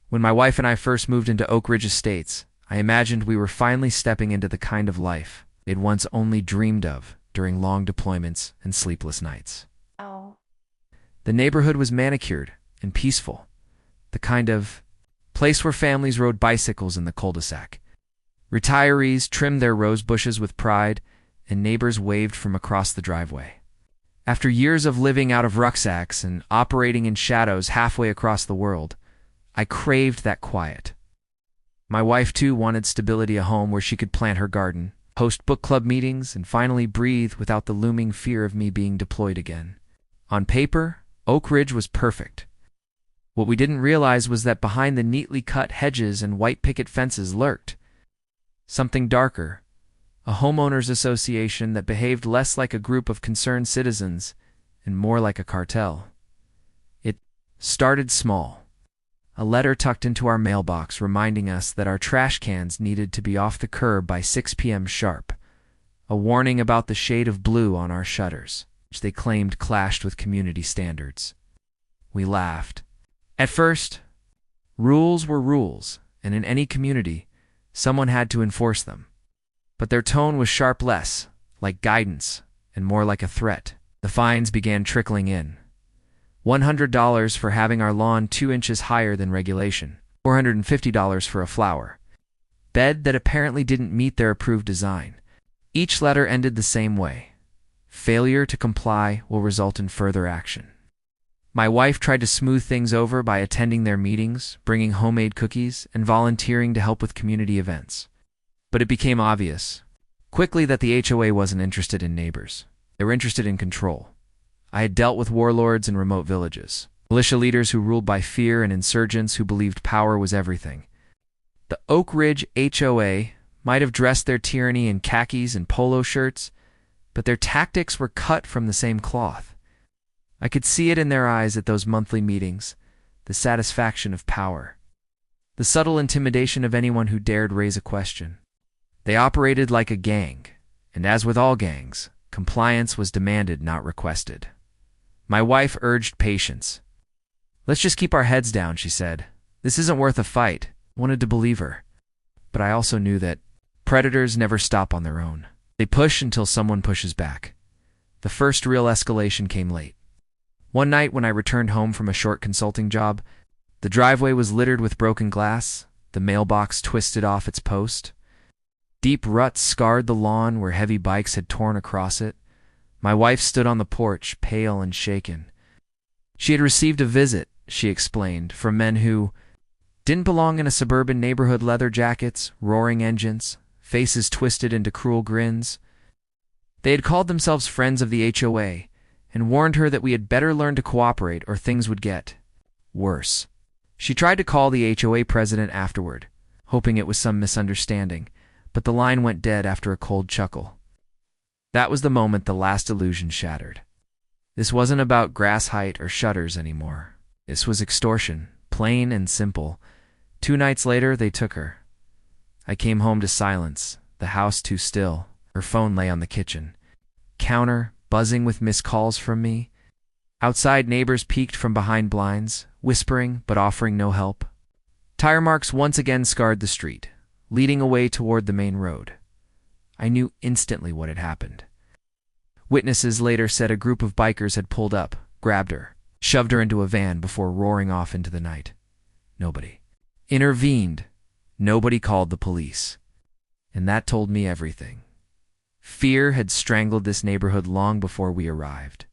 When my wife and I first moved into Oak Ridge Estates, I imagined we were finally stepping into the kind of life they'd once only dreamed of during long deployments and sleepless nights. Oh. The neighborhood was manicured and peaceful, the kind of place where families rode bicycles in the cul-de-sac. Retirees trimmed their rose bushes with pride, and neighbors waved from across the driveway. After years of living out of rucksacks and operating in shadows halfway across the world, I craved that quiet. My wife, too, wanted stability, a home where she could plant her garden, host book club meetings, and finally breathe without the looming fear of me being deployed again. On paper, Oak Ridge was perfect. What we didn't realize was that behind the neatly cut hedges and white picket fences lurked something darker, a homeowners association that behaved less like a group of concerned citizens and more like a cartel. It started small. A letter tucked into our mailbox reminding us that our trash cans needed to be off the curb by 6 p.m. sharp. A warning about the shade of blue on our shutters, which they claimed clashed with community standards. We laughed. At first, rules were rules, and in any community, someone had to enforce them. But their tone was sharp, less like guidance and more like a threat. The fines began trickling in. $100 for having our lawn 2 inches higher than regulation, $450 for a flower bed that apparently didn't meet their approved design. Each letter ended the same way. Failure to comply will result in further action. My wife tried to smooth things over by attending their meetings, bringing homemade cookies, and volunteering to help with community events. But it became obvious quickly that the HOA wasn't interested in neighbors. They were interested in control. I had dealt with warlords in remote villages, militia leaders who ruled by fear, and insurgents who believed power was everything. The Oak Ridge HOA might have dressed their tyranny in khakis and polo shirts, but their tactics were cut from the same cloth. I could see it in their eyes at those monthly meetings, the satisfaction of power, the subtle intimidation of anyone who dared raise a question. They operated like a gang, and as with all gangs, compliance was demanded, not requested. My wife urged patience. "Let's just keep our heads down," she said. "This isn't worth a fight." I wanted to believe her. But I also knew that predators never stop on their own. They push until someone pushes back. The first real escalation came late. One night when I returned home from a short consulting job, the driveway was littered with broken glass, the mailbox twisted off its post. Deep ruts scarred the lawn where heavy bikes had torn across it. My wife stood on the porch, pale and shaken. She had received a visit, she explained, from men who didn't belong in a suburban neighborhood, leather jackets, roaring engines, faces twisted into cruel grins. They had called themselves friends of the HOA and warned her that we had better learn to cooperate or things would get worse. She tried to call the HOA president afterward, hoping it was some misunderstanding, but the line went dead after a cold chuckle. That was the moment the last illusion shattered. This wasn't about grass height or shutters anymore. This was extortion, plain and simple. 2 nights later, they took her. I came home to silence, the house too still. Her phone lay on the kitchen counter, buzzing with missed calls from me. Outside, neighbors peeked from behind blinds, whispering but offering no help. Tire marks once again scarred the street, leading away toward the main road. I knew instantly what had happened. Witnesses later said a group of bikers had pulled up, grabbed her, shoved her into a van before roaring off into the night. Nobody intervened. Nobody called the police. And that told me everything. Fear had strangled this neighborhood long before we arrived.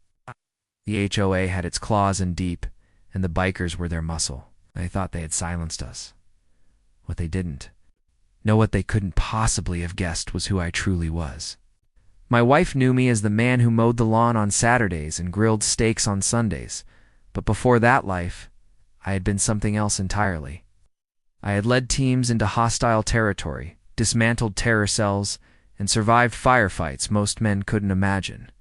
The HOA had its claws in deep, and the bikers were their muscle. They thought they had silenced us. What they didn't know, what they couldn't possibly have guessed, was who I truly was. My wife knew me as the man who mowed the lawn on Saturdays and grilled steaks on Sundays, but before that life, I had been something else entirely. I had led teams into hostile territory, dismantled terror cells, and survived firefights most men couldn't imagine.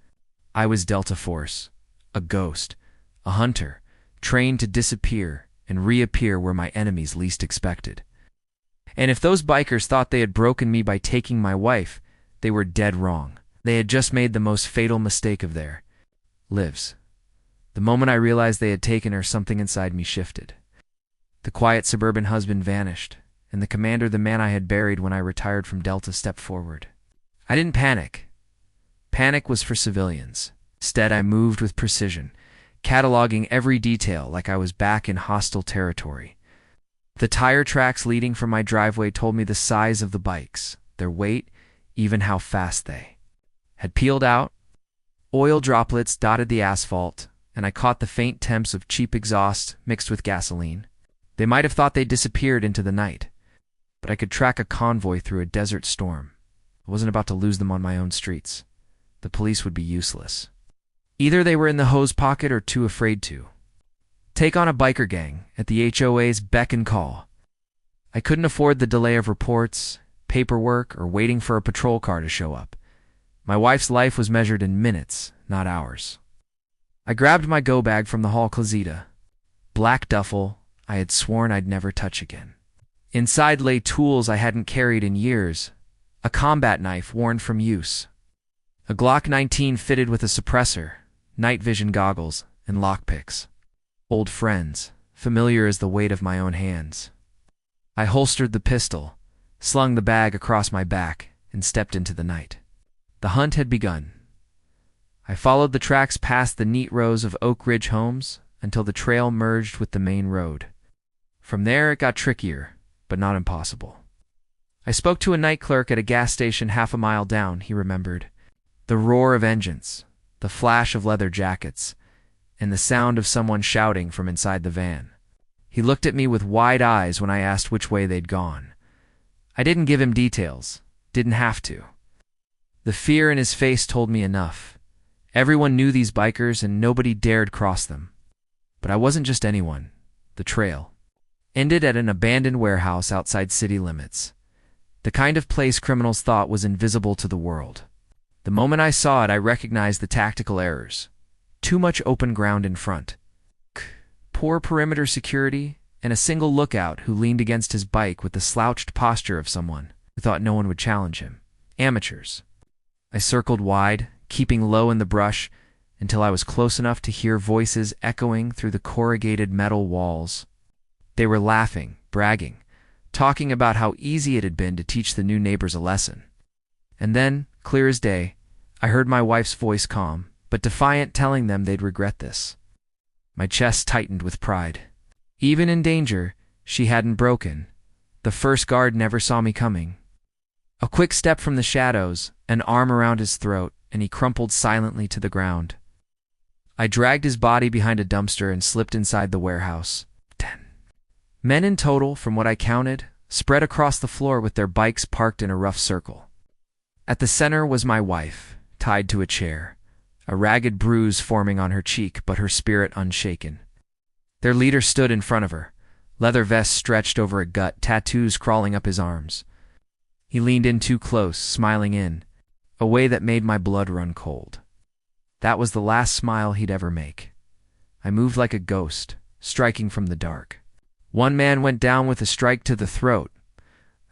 I was Delta Force, a ghost, a hunter, trained to disappear and reappear where my enemies least expected. And if those bikers thought they had broken me by taking my wife, they were dead wrong. They had just made the most fatal mistake of their lives. The moment I realized they had taken her, something inside me shifted. The quiet suburban husband vanished, and the commander, the man I had buried when I retired from Delta, stepped forward. I didn't panic. Panic was for civilians. Instead, I moved with precision, cataloging every detail like I was back in hostile territory. The tire tracks leading from my driveway told me the size of the bikes, their weight, even how fast they had peeled out. Oil droplets dotted the asphalt, and I caught the faint temps of cheap exhaust mixed with gasoline. They might have thought they disappeared into the night, but I could track a convoy through a desert storm. I wasn't about to lose them on my own streets. The police would be useless. Either they were in the hose pocket or too afraid to take on a biker gang at the HOA's beck and call. I couldn't afford the delay of reports, paperwork, or waiting for a patrol car to show up. My wife's life was measured in minutes, not hours. I grabbed my go bag from the hall closet, black duffel I had sworn I'd never touch again. Inside lay tools I hadn't carried in years, a combat knife worn from use, a Glock 19 fitted with a suppressor, night vision goggles, and lockpicks. Old friends, familiar as the weight of my own hands. I holstered the pistol, slung the bag across my back, and stepped into the night. The hunt had begun. I followed the tracks past the neat rows of Oak Ridge homes until the trail merged with the main road. From there it got trickier, but not impossible. I spoke to a night clerk at a gas station half a mile down, he remembered. The roar of engines, the flash of leather jackets, and the sound of someone shouting from inside the van. He looked at me with wide eyes when I asked which way they'd gone. I didn't give him details, didn't have to. The fear in his face told me enough. Everyone knew these bikers and nobody dared cross them. But I wasn't just anyone. The trail ended at an abandoned warehouse outside city limits. The kind of place criminals thought was invisible to the world. The moment I saw it, I recognized the tactical errors. Too much open ground in front, poor perimeter security, and a single lookout who leaned against his bike with the slouched posture of someone who thought no one would challenge him. Amateurs. I circled wide, keeping low in the brush, until I was close enough to hear voices echoing through the corrugated metal walls. They were laughing, bragging, talking about how easy it had been to teach the new neighbors a lesson. And then, clear as day, I heard my wife's voice, calm but defiant, telling them they'd regret this. My chest tightened with pride. Even in danger, she hadn't broken. The first guard never saw me coming. A quick step from the shadows, an arm around his throat, and he crumpled silently to the ground. I dragged his body behind a dumpster and slipped inside the warehouse. 10 men in total, from what I counted, spread across the floor with their bikes parked in a rough circle. At the center was my wife, tied to a chair, a ragged bruise forming on her cheek, but her spirit unshaken. Their leader stood in front of her, leather vest stretched over a gut, tattoos crawling up his arms. He leaned in too close, smiling in, a way that made my blood run cold. That was the last smile he'd ever make. I moved like a ghost, striking from the dark. One man went down with a strike to the throat,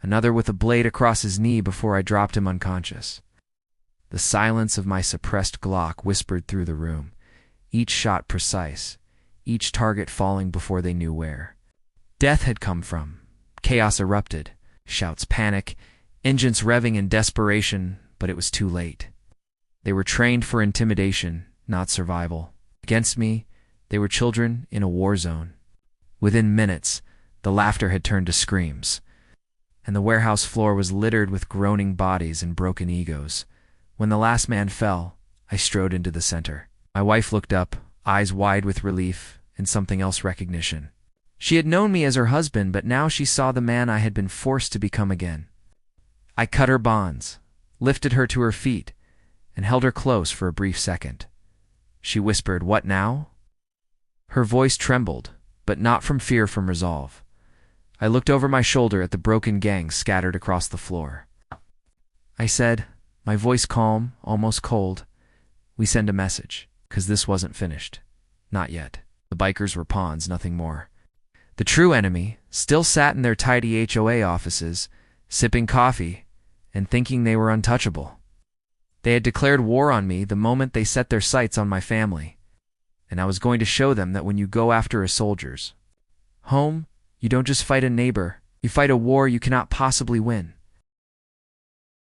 another with a blade across his knee before I dropped him unconscious. The silence of my suppressed Glock whispered through the room, each shot precise, each target falling before they knew where. Death had come from. Chaos erupted, shouts, panic, engines revving in desperation, but it was too late. They were trained for intimidation, not survival. Against me, they were children in a war zone. Within minutes, the laughter had turned to screams, and the warehouse floor was littered with groaning bodies and broken egos. When the last man fell, I strode into the center. My wife looked up, eyes wide with relief and something else, recognition. She had known me as her husband, but now she saw the man I had been forced to become again. I cut her bonds, lifted her to her feet, and held her close for a brief second. She whispered, "What now?" Her voice trembled, but not from fear, from resolve. I looked over my shoulder at the broken gang scattered across the floor. I said, my voice calm, almost cold, "We send a message, 'cause this wasn't finished. Not yet." The bikers were pawns, nothing more. The true enemy still sat in their tidy HOA offices, sipping coffee and thinking they were untouchable. They had declared war on me the moment they set their sights on my family, and I was going to show them that when you go after a soldier's home, You don't just fight a neighbor, you fight a war you cannot possibly win.